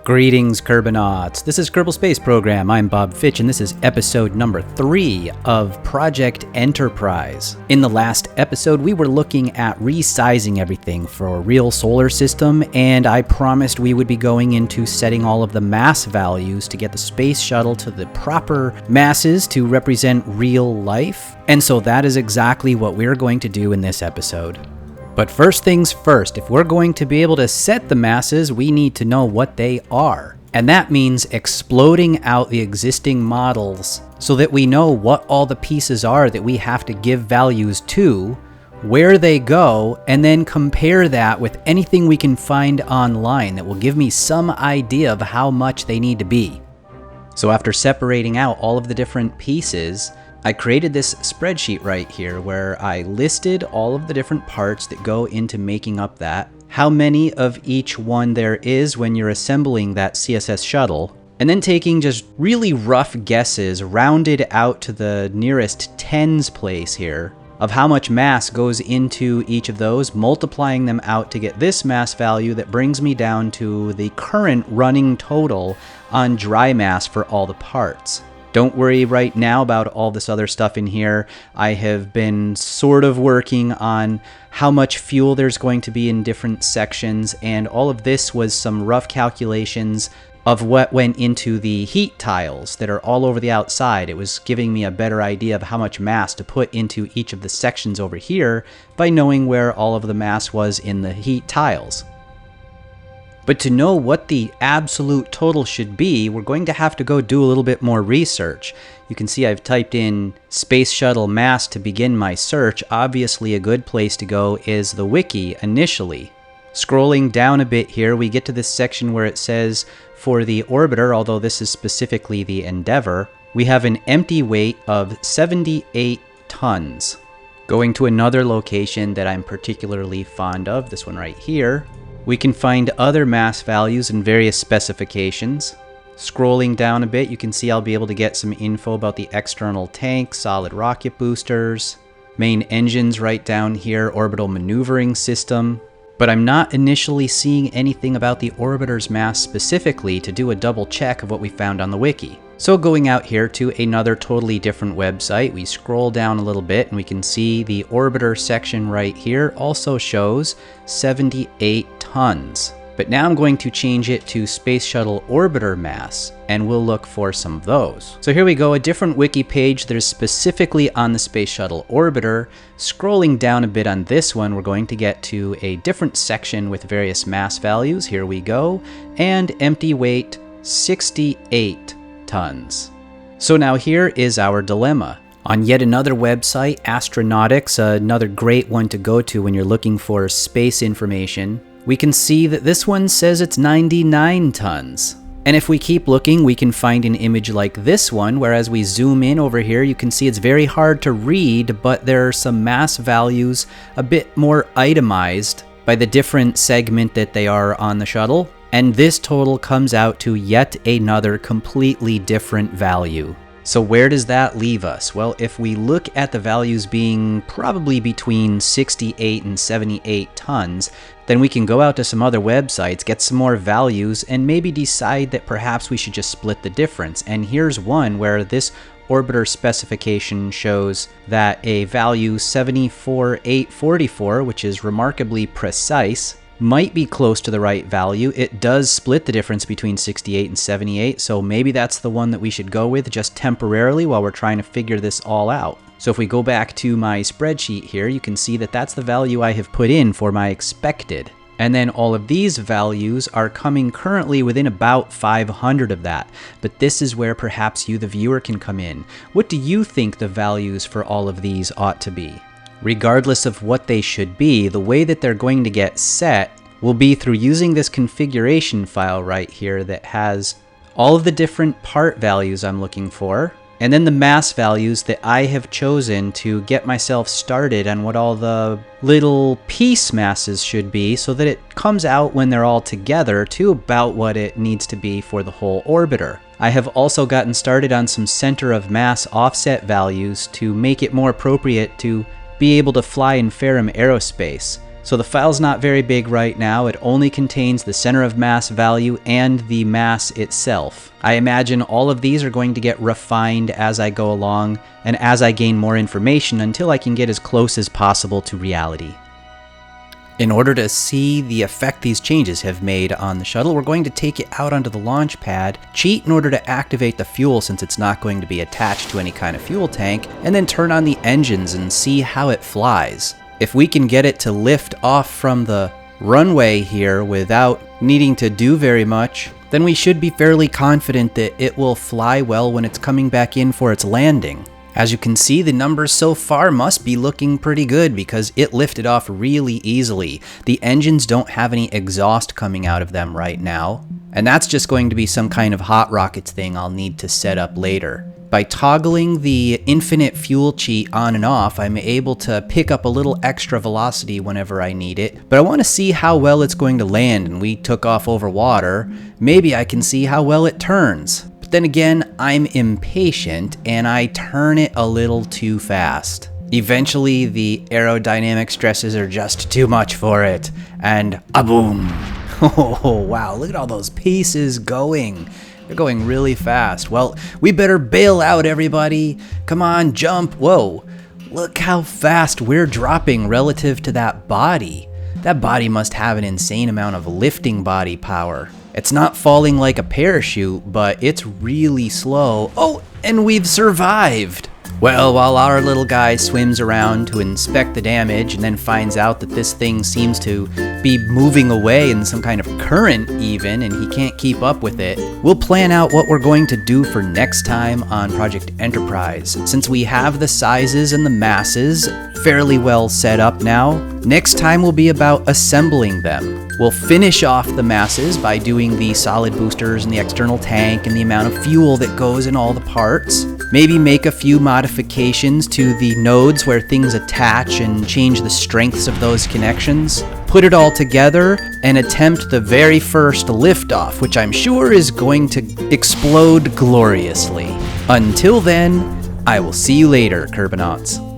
Greetings, Kerbonauts. This is Kerbal Space Program. I'm Bob Fitch, and this is episode number 3 of Project Enterprise. In the last episode, we were looking at resizing everything for a real solar system, and I promised we would be going into setting all of the mass values to get the space shuttle to the proper masses to represent real life. And so that is exactly what we're going to do in this episode. But first things first, if we're going to be able to set the masses, we need to know what they are. And that means exploding out the existing models so that we know what all the pieces are that we have to give values to, where they go, and then compare that with anything we can find online that will give me some idea of how much they need to be. So after separating out all of the different pieces, I created this spreadsheet right here where I listed all of the different parts that go into making up that, how many of each one there is when you're assembling that CSS shuttle, and then taking just really rough guesses rounded out to the nearest tens place here of how much mass goes into each of those, multiplying them out to get this mass value that brings me down to the current running total on dry mass for all the parts. Don't worry right now about all this other stuff in here. I have been sort of working on how much fuel there's going to be in different sections, and all of this was some rough calculations of what went into the heat tiles that are all over the outside. It was giving me a better idea of how much mass to put into each of the sections over here by knowing where all of the mass was in the heat tiles. But to know what the absolute total should be, we're going to have to go do a little bit more research. You can see I've typed in Space Shuttle mass to begin my search. Obviously, a good place to go is the wiki initially. Scrolling down a bit here, we get to this section where it says for the orbiter, although this is specifically the Endeavour, we have an empty weight of 78 tons. Going to another location that I'm particularly fond of, this one right here, we can find other mass values and various specifications. Scrolling down a bit, you can see I'll be able to get some info about the external tank, solid rocket boosters, main engines right down here, orbital maneuvering system. But I'm not initially seeing anything about the orbiter's mass specifically to do a double check of what we found on the wiki. So going out here to another totally different website, we scroll down a little bit and we can see the orbiter section right here also shows 78 tons. But now I'm going to change it to Space Shuttle Orbiter Mass, and we'll look for some of those. So here we go, a different wiki page that is specifically on the Space Shuttle Orbiter. Scrolling down a bit on this one, we're going to get to a different section with various mass values. Here we go, and empty weight 68 tons. So now here is our dilemma. On yet another website, Astronautics, another great one to go to when you're looking for space information, we can see that this one says it's 99 tons. And if we keep looking, we can find an image like this one, where as we zoom in over here, you can see it's very hard to read, but there are some mass values a bit more itemized by the different segment that they are on the shuttle. And this total comes out to yet another completely different value. So where does that leave us? Well, if we look at the values being probably between 68 and 78 tons, then we can go out to some other websites, get some more values, and maybe decide that perhaps we should just split the difference. And here's one where this orbiter specification shows that a value 74,844, which is remarkably precise, might be close to the right value. It does split the difference between 68 and 78, so maybe that's the one that we should go with just temporarily while we're trying to figure this all out. So if we go back to my spreadsheet here, you can see that that's the value I have put in for my expected. And then all of these values are coming currently within about 500 of that. But this is where perhaps you, the viewer, can come in. What do you think the values for all of these ought to be? Regardless of what they should be, the way that they're going to get set will be through using this configuration file right here that has all of the different part values I'm looking for, and then the mass values that I have chosen to get myself started on what all the little piece masses should be, so that it comes out when they're all together to about what it needs to be for the whole orbiter. I have also gotten started on some center of mass offset values to make it more appropriate to be able to fly in Ferrum Aerospace. So the file's not very big right now. It only contains the center of mass value and the mass itself. I imagine all of these are going to get refined as I go along and as I gain more information until I can get as close as possible to reality. In order to see the effect these changes have made on the shuttle, we're going to take it out onto the launch pad, cheat in order to activate the fuel since it's not going to be attached to any kind of fuel tank, and then turn on the engines and see how it flies. If we can get it to lift off from the runway here without needing to do very much, then we should be fairly confident that it will fly well when it's coming back in for its landing. As you can see, the numbers so far must be looking pretty good because it lifted off really easily. The engines don't have any exhaust coming out of them right now, and that's just going to be some kind of hot rockets thing I'll need to set up later. By toggling the infinite fuel cheat on and off, I'm able to pick up a little extra velocity whenever I need it, but I want to see how well it's going to land, and we took off over water. Maybe I can see how well it turns. But then again, I'm impatient and I turn it a little too fast. Eventually, the aerodynamic stresses are just too much for it, and a-boom! Oh wow, look at all those pieces going. They're going really fast. Well, we better bail out, everybody. Come on, jump. Whoa, look how fast we're dropping relative to that body. That body must have an insane amount of lifting body power. It's not falling like a parachute, but it's really slow. Oh, and we've survived. Well, while our little guy swims around to inspect the damage and then finds out that this thing seems to be moving away in some kind of current even, and he can't keep up with it, we'll plan out what we're going to do for next time on Project Enterprise. Since we have the sizes and the masses fairly well set up now, next time will be about assembling them. We'll finish off the masses by doing the solid boosters and the external tank and the amount of fuel that goes in all the parts. Maybe make a few modifications to the nodes where things attach and change the strengths of those connections. Put it all together and attempt the very first liftoff, which I'm sure is going to explode gloriously. Until then, I will see you later, Kerbonauts.